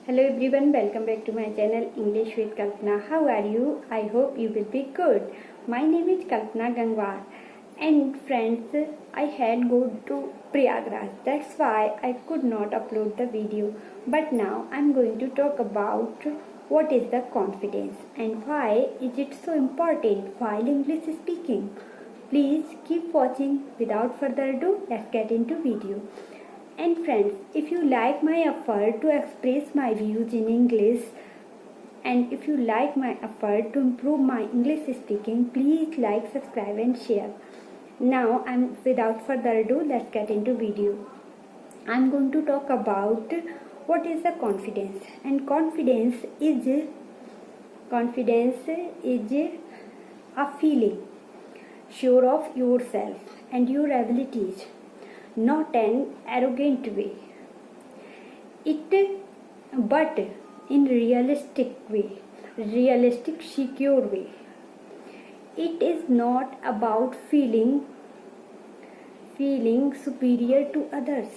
Hello everyone, welcome back to my channel English with Kalpana. How are you? I hope you will be good. My name is Kalpana Gangwar and friends, I had go to Prayagraj. That's why I could not upload the video. But now I'm going to talk about what is the confidence and why is it so important while English speaking. Please keep watching. Without further ado, let's get into video. And friends, if you like my effort to express my views in English and if you like my effort to improve my English speaking, please like, subscribe and share. Now, without further ado, let's get into video. I'm going to talk about what is the confidence, and confidence is a feeling sure of yourself and your abilities, not an arrogant way, but in realistic secure way. It is not about feeling superior to others.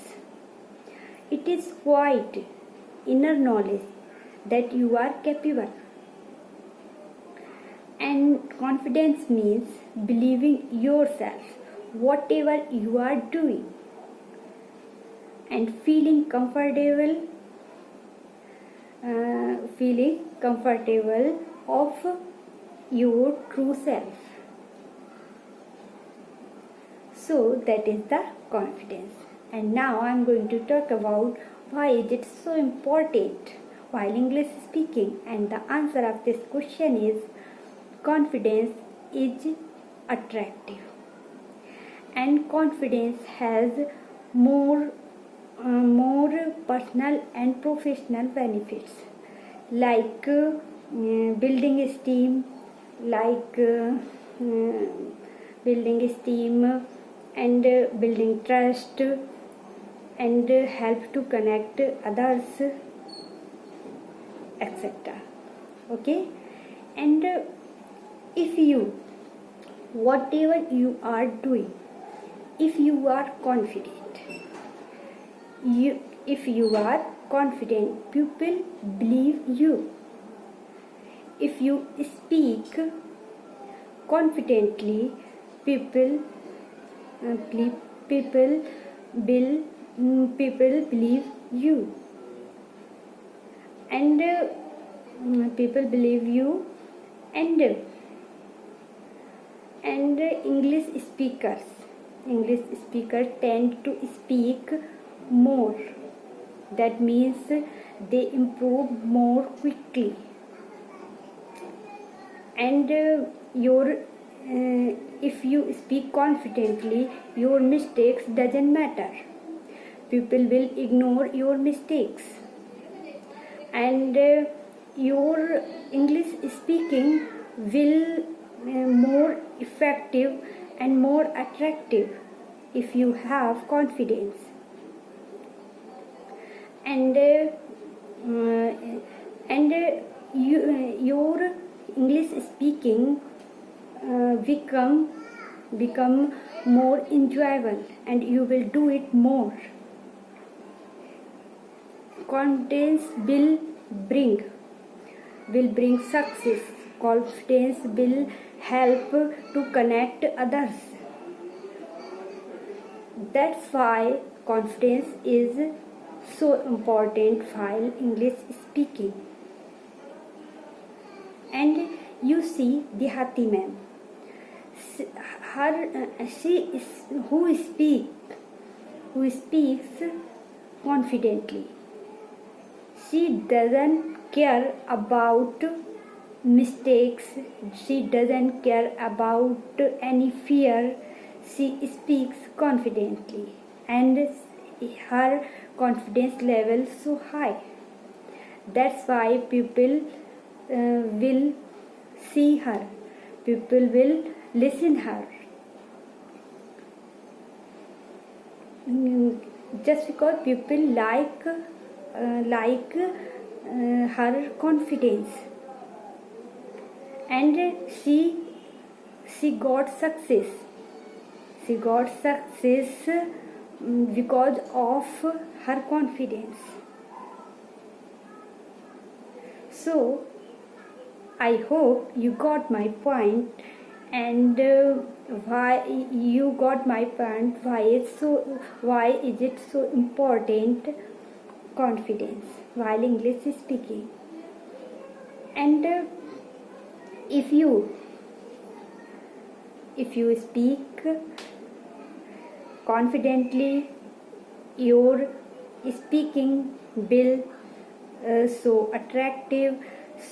It is quite inner knowledge that you are capable. And confidence means believing yourself, whatever you are doing, and feeling comfortable of your true self. So that is the confidence. And now I am going to talk about why is it so important while English speaking, and the answer of this question is confidence is attractive, and confidence has more personal and professional benefits, like building esteem and building trust and help to connect others, etc. Okay, and if you, whatever you are doing, if you are confident, people believe you. If you speak confidently, people believe you, and English speakers tend to speak more. That means they improve more quickly, and if you speak confidently, your mistakes doesn't matter. People will ignore your mistakes, and your English speaking will more effective and more attractive if you have confidence. And your English speaking become more enjoyable, and you will do it more. Confidence will bring success. Confidence will help to connect others. That's why confidence is so important while English speaking. And you see Dehati ma'am, who speaks confidently. She doesn't care about mistakes. She doesn't care about any fear. She speaks confidently, and her confidence level so high. That's why people will see her. People will listen her. Just because people like her confidence, and she got success. Because of her confidence. So I hope you got my point, and why you got my point, why is it so important, confidence while English speaking. And if you speak confidently, your speaking will so attractive,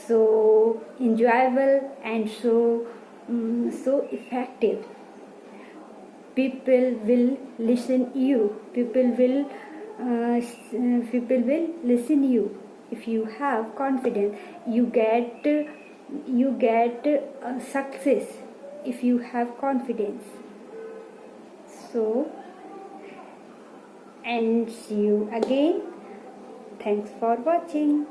so enjoyable, and so effective. People will listen you. People will listen you. If you have confidence, you get success. If you have confidence. So, and see you again. Thanks for watching.